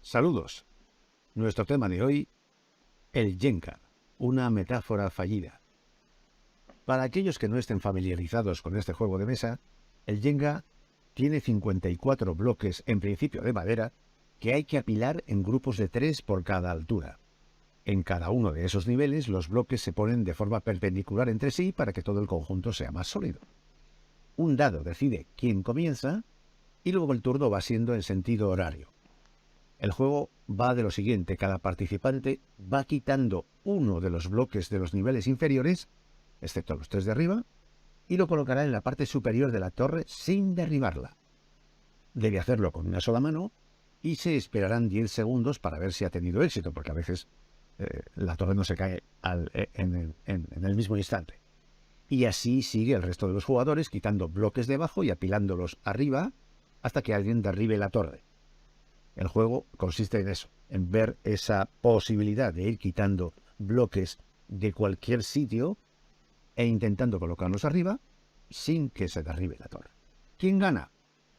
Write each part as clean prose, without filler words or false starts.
Saludos. Nuestro tema de hoy, el Jenga, una metáfora fallida. Para aquellos que no estén familiarizados con este juego de mesa, el Jenga tiene 54 bloques, en principio de madera, que hay que apilar en grupos de 3 por cada altura. En cada uno de esos niveles, los bloques se ponen de forma perpendicular entre sí para que todo el conjunto sea más sólido. Un dado decide quién comienza y luego el turno va siendo en sentido horario. El juego va de lo siguiente: cada participante va quitando uno de los bloques de los niveles inferiores, excepto los 3 de arriba, y lo colocará en la parte superior de la torre sin derribarla. Debe hacerlo con una sola mano y se esperarán 10 segundos para ver si ha tenido éxito, porque a veces la torre no se cae en el mismo instante. Y así sigue el resto de los jugadores, quitando bloques debajo y apilándolos arriba hasta que alguien derribe la torre. El juego consiste en eso, en ver esa posibilidad de ir quitando bloques de cualquier sitio e intentando colocarlos arriba sin que se derribe la torre. ¿Quién gana?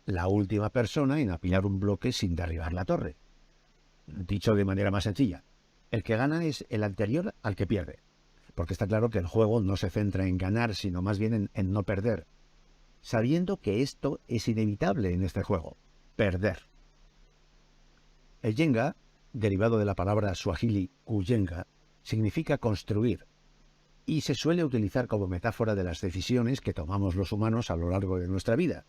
La última persona en apilar un bloque sin derribar la torre. Dicho de manera más sencilla, el que gana es el anterior al que pierde, porque está claro que el juego no se centra en ganar, sino más bien en no perder, sabiendo que esto es inevitable en este juego: perder. El Jenga, derivado de la palabra suajili kujenga, significa construir, y se suele utilizar como metáfora de las decisiones que tomamos los humanos a lo largo de nuestra vida,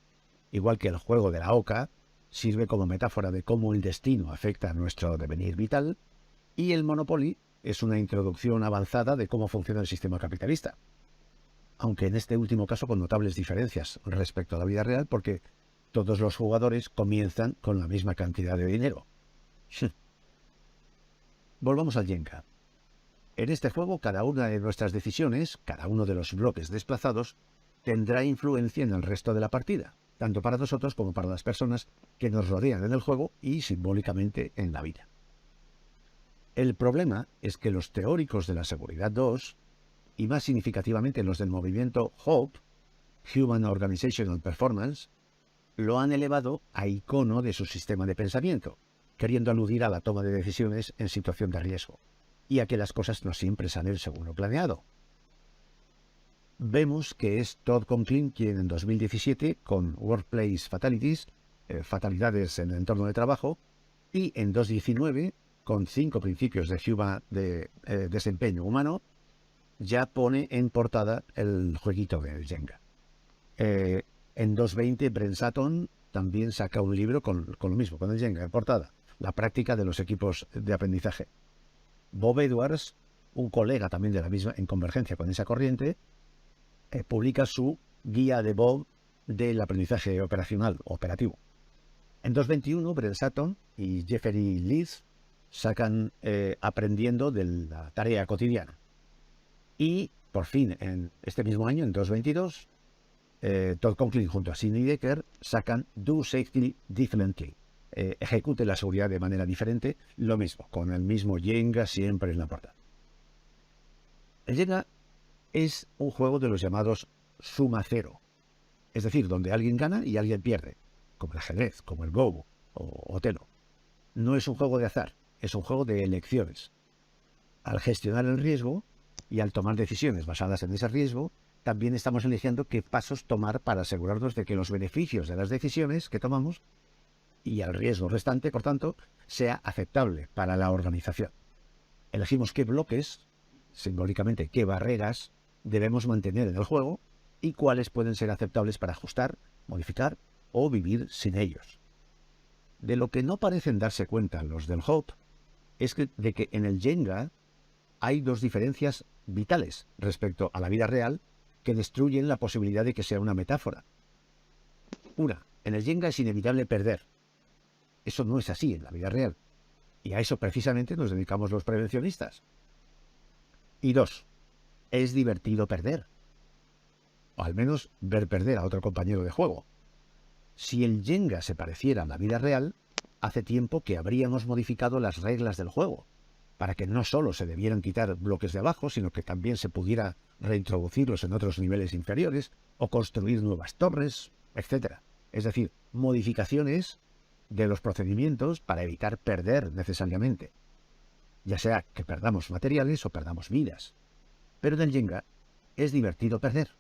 igual que el juego de la oca sirve como metáfora de cómo el destino afecta a nuestro devenir vital, y el Monopoly es una introducción avanzada de cómo funciona el sistema capitalista, aunque en este último caso con notables diferencias respecto a la vida real, porque todos los jugadores comienzan con la misma cantidad de dinero. Volvamos al Jenga. En este juego, cada una de nuestras decisiones, cada uno de los bloques desplazados, tendrá influencia en el resto de la partida, tanto para nosotros como para las personas que nos rodean en el juego y simbólicamente en la vida. El problema es que los teóricos de la seguridad 2, y más significativamente los del movimiento HOPE, Human Organizational Performance, lo han elevado a icono de su sistema de pensamiento, queriendo aludir a la toma de decisiones en situación de riesgo, y a que las cosas no siempre salen según lo planeado. Vemos que es Todd Conklin quien en 2017, con Workplace Fatalities, fatalidades en el entorno de trabajo, y en 2019, con 5 principios de desempeño humano, ya pone en portada el jueguito del Jenga. En 2020, Brent Sutton también saca un libro con lo mismo, con el Jenga en portada: la práctica de los equipos de aprendizaje. Bob Edwards, un colega también de la misma, en convergencia con esa corriente, publica su guía de Bob del aprendizaje operativo. En 2021, Brent Sutton y Jeffrey Lees sacan Aprendiendo de la tarea cotidiana. Y, por fin, en este mismo año, en 2022, Todd Conklin junto a Sidney Dekker sacan Do Safety Differently. Ejecute la seguridad de manera diferente, lo mismo, con el mismo Jenga siempre en la portada. El Jenga es un juego de los llamados suma cero, es decir, donde alguien gana y alguien pierde, como el ajedrez, como el Go o Otelo. No es un juego de azar, es un juego de elecciones. Al gestionar el riesgo y al tomar decisiones basadas en ese riesgo, también estamos eligiendo qué pasos tomar para asegurarnos de que los beneficios de las decisiones que tomamos y el riesgo restante, por tanto, sea aceptable para la organización. Elegimos qué bloques, simbólicamente qué barreras, debemos mantener en el juego y cuáles pueden ser aceptables para ajustar, modificar o vivir sin ellos. De lo que no parecen darse cuenta los del Hope es de que en el Jenga hay dos diferencias vitales respecto a la vida real que destruyen la posibilidad de que sea una metáfora. Una, en el Jenga es inevitable perder. Eso no es así en la vida real, y a eso precisamente nos dedicamos los prevencionistas. Y dos, es divertido perder, o al menos ver perder a otro compañero de juego. Si el Jenga se pareciera a la vida real, hace tiempo que habríamos modificado las reglas del juego, para que no solo se debieran quitar bloques de abajo, sino que también se pudiera reintroducirlos en otros niveles inferiores, o construir nuevas torres, etc. Es decir, modificaciones de los procedimientos para evitar perder necesariamente, ya sea que perdamos materiales o perdamos vidas. Pero en el Jenga es divertido perder.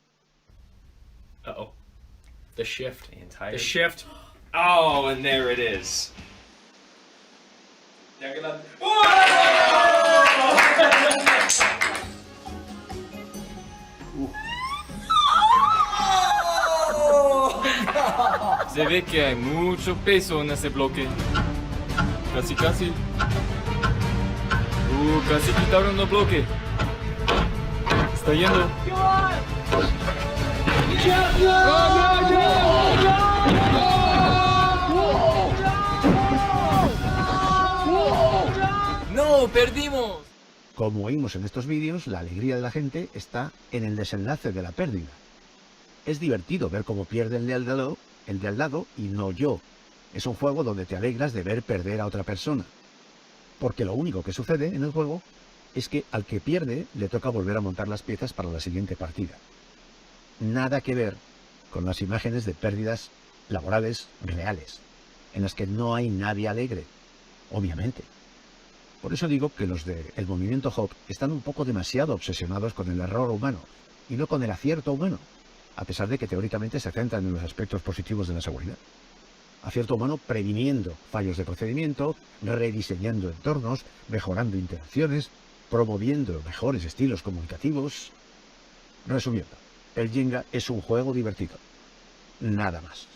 Uh-oh. The shift. entire... The shift. Oh, and there it is. Se ve que hay mucho peso en ese bloque. Casi, casi. Casi quitaron el bloque. Está yendo. ¡No! ¡Perdimos! Como oímos en estos vídeos, la alegría de la gente está en el desenlace de la pérdida. Es divertido ver cómo pierde el de al lado y no yo. Es un juego donde te alegras de ver perder a otra persona. Porque lo único que sucede en el juego es que al que pierde le toca volver a montar las piezas para la siguiente partida. Nada que ver con las imágenes de pérdidas laborales reales, en las que no hay nadie alegre, obviamente. Por eso digo que los del movimiento Hop están un poco demasiado obsesionados con el error humano y no con el acierto humano, a pesar de que teóricamente se centran en los aspectos positivos de la seguridad. Acierto humano previniendo fallos de procedimiento, rediseñando entornos, mejorando interacciones, promoviendo mejores estilos comunicativos. Resumiendo, el Jenga es un juego divertido. Nada más.